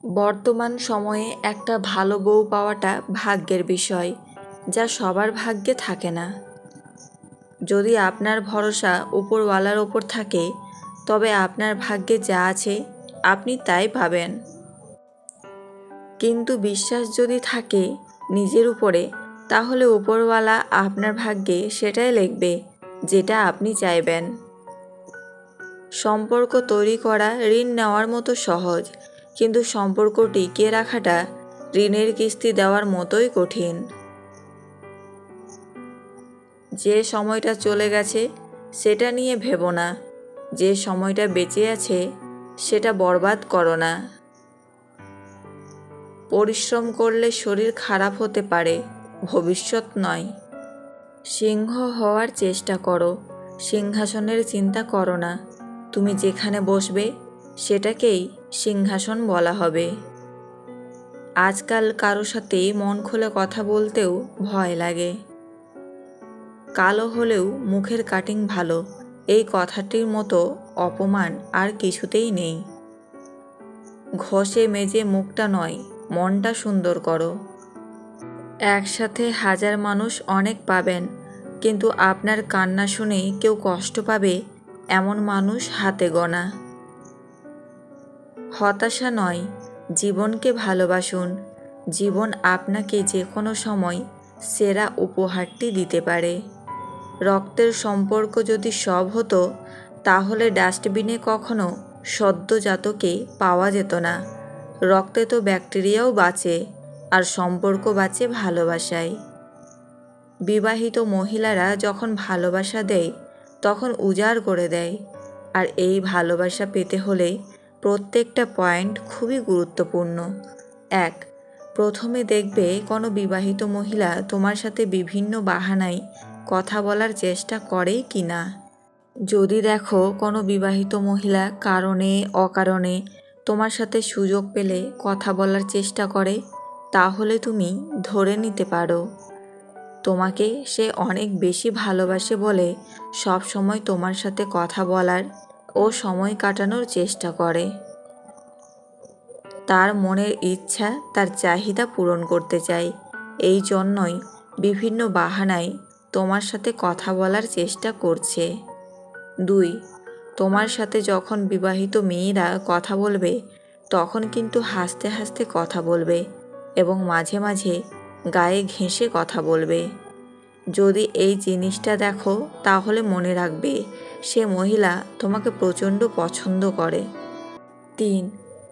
বর্তমান সময়ে একটা ভালো বউ পাওয়াটা ভাগ্যের বিষয়, যা সবার ভাগ্যে থাকে না। যদি আপনার ভরসা উপরওয়ালার ওপর থাকে, তবে আপনার ভাগ্যে যা আছে আপনি তাই পাবেন। কিন্তু বিশ্বাস যদি থাকে নিজের উপরে, তাহলে উপরওয়ালা আপনার ভাগ্যে সেটাই লিখবে যেটা আপনি চাইবেন। সম্পর্ক তৈরি করা ঋণ নেওয়ার মতো সহজ, কিন্তু সম্পর্ক টিকিয়ে রাখাটা ঋণের কিস্তি দেওয়ার মতোই কঠিন। যে সময়টা চলে গেছে সেটা নিয়ে ভেবো না, যে সময়টা বেঁচে আছে সেটা বরবাদ করো না। পরিশ্রম করলে শরীর খারাপ হতে পারে, ভবিষ্যৎ নয়। সিংহ হওয়ার চেষ্টা করো, সিংহাসনের চিন্তা করো না। তুমি যেখানে বসবে সেটাকেই সিংহাসন বলা হবে। আজকাল কারো সাথে মন খুলে কথা বলতেও ভয় লাগে। কালো হলেও মুখের কাটিং ভালো, এই কথাটির মতো অপমান আর কিছুতেই নেই। ঘষে মেজে মুখটা নয়, মনটা সুন্দর করো। একসাথে হাজার মানুষ অনেক পাবেন, কিন্তু আপনার কান্না শুনে কেউ কষ্ট পাবে এমন মানুষ হাতে গোনা। হতাশা নয়, জীবনকে ভালোবাসুন। জীবন আপনাকে যে কোনো সময় সেরা উপহারটি দিতে পারে। রক্তের সম্পর্ক যদি সব হতো, তাহলে ডাস্টবিনে কখনো সদ্যজাতকে পাওয়া যেত না। রক্তে তো ব্যাকটেরিয়াও বাঁচে, আর সম্পর্ক বাঁচে ভালোবাসায়। বিবাহিত মহিলারা যখন ভালোবাসা দেয় তখন উজাড় করে দেয়, আর এই ভালোবাসা পেতে হলে প্রত্যেকটা পয়েন্ট খুবই গুরুত্বপূর্ণ। 1. প্রথমে দেখবে কোনো বিবাহিত মহিলা তোমার সাথে বিভিন্ন বাহানায় কথা বলার চেষ্টা করে কি না। যদি দেখো কোনো বিবাহিত মহিলা কারণে অকারণে তোমার সাথে সুযোগ পেলে কথা বলার চেষ্টা করে, তাহলে তুমি ধরে নিতে পারো তোমাকে সে অনেক বেশি ভালোবাসে বলে সব সময় তোমার সাথে কথা বলার ও সময় কাটানোর চেষ্টা করে। তার মনের ইচ্ছা, তার চাহিদা পূরণ করতে চায়, এই জন্যই বিভিন্ন বাহানায় তোমার সাথে কথা বলার চেষ্টা করছে। 2. তোমার সাথে যখন বিবাহিত মেয়েরা কথা বলবে, তখন কিন্তু হাসতে হাসতে কথা বলবে এবং মাঝে মাঝে গায়ে ঘেঁষে কথা বলবে। যদি এই জিনিসটা দেখো, তাহলে মনে রাখবে সে মহিলা তোমাকে প্রচণ্ড পছন্দ করে। 3.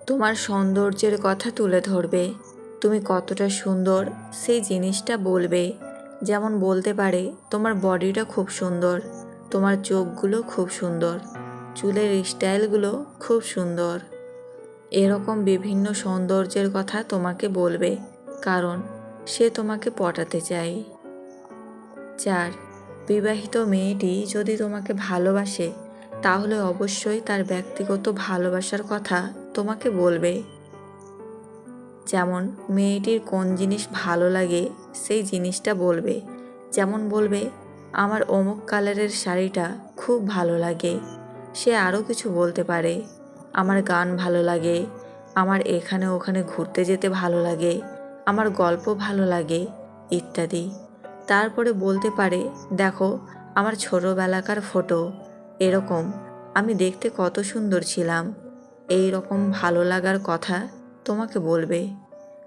তোমার সৌন্দর্যের কথা তুলে ধরবে। তুমি কতটা সুন্দর সেই জিনিসটা বলবে। যেমন বলতে পারে, তোমার বডিটা খুব সুন্দর, তোমার চোখগুলো খুব সুন্দর, চুলের স্টাইলগুলো খুব সুন্দর। এরকম বিভিন্ন সৌন্দর্যের কথা তোমাকে বলবে, কারণ সে তোমাকে পটাতে চায়। 4. বিবাহিত মেয়েটি যদি তোমাকে ভালোবাসে, তাহলে অবশ্যই তার ব্যক্তিগত ভালোবাসার কথা তোমাকে বলবে। যেমন মেয়েটির কোন জিনিস ভালো লাগে সেই জিনিসটা বলবে। যেমন বলবে, আমার অমুক কালারের শাড়িটা খুব ভালো লাগে। সে আরও কিছু বলতে পারে, আমার গান ভালো লাগে, আমার এখানে ওখানে ঘুরতে যেতে ভালো লাগে, আমার গল্প ভালো লাগে, ইত্যাদি। তারপরে বলতে পারে, দেখো আমার ছোটোবেলাকার ফটো, এরকম আমি দেখতে কত সুন্দর ছিলাম। এই রকম ভালো লাগার কথা তোমাকে বলবে।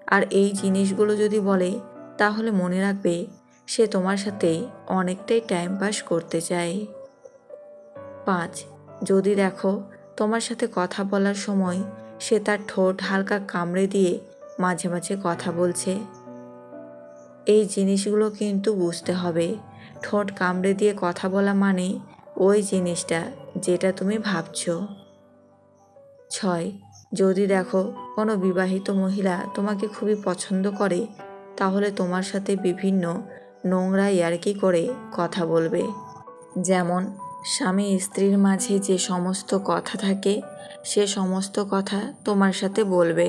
আর এই জিনিসগুলো যদি বলে, তাহলে মনে রাখবে সে তোমার সাথে অনেকটাই টাইম পাস করতে চায়। 5. যদি দেখো তোমার সাথে কথা বলার সময় সে তার ঠোঁট হালকা কামড়ে দিয়ে মাঝে মাঝে কথা বলছে, এই জিনিসগুলো কিন্তু বুঝতে হবে। ঠোঁট কামড়ে দিয়ে কথা বলা মানে ওই জিনিসটা যেটা তুমি ভাবছো। 6. যদি দেখো কোনো বিবাহিত মহিলা তোমাকে খুবই পছন্দ করে, তাহলে তোমার সাথে বিভিন্ন নোংরা ইয়ার্কি করে কথা বলবে। যেমন স্বামী স্ত্রীর মাঝে যে সমস্ত কথা থাকে, সে সমস্ত কথা তোমার সাথে বলবে।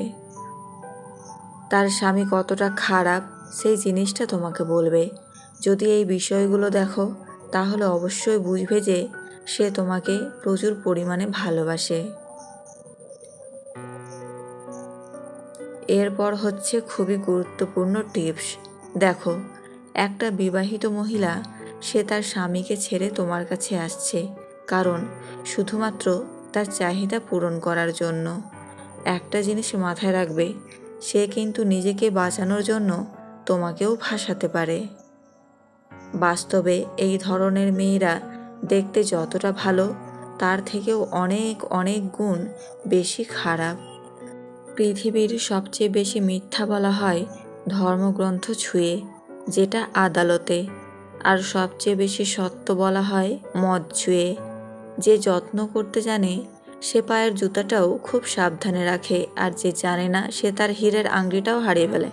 তার স্বামী কতটা খারাপ সেই জিনিসটা তোমাকে বলবে। যদি এই বিষয়গুলো দেখো, তাহলে অবশ্যই বুঝবে যে সে তোমাকে প্রচুর পরিমাণে ভালোবাসে। এরপর হচ্ছে খুবই গুরুত্বপূর্ণ টিপস। দেখো, একটা বিবাহিত মহিলা সে তার স্বামীকে ছেড়ে তোমার কাছে আসছে কারণ শুধুমাত্র তার চাহিদা পূরণ করার জন্য। একটা জিনিস মাথায় রাখবে, সে কিন্তু নিজেকে বাঁচানোর জন্য তোমাকেও ফাঁসাতে পারে। বাস্তবে এই ধরনের মেয়েরা দেখতে যতটা ভালো, তার থেকেও অনেক অনেক গুণ বেশি খারাপ। পৃথিবীর সবচেয়ে বেশি মিথ্যা বলা হয় ধর্মগ্রন্থ ছুঁয়ে, যেটা আদালতে। আর সবচেয়ে বেশি সত্য বলা হয় মদ ছুঁয়ে। যে যত্ন করতে জানে সে পায়ের জুতাটাও খুব সাবধানে রাখে, আর যে জানে না সে তার হীরের আংটিটাও হারিয়ে ফেলে।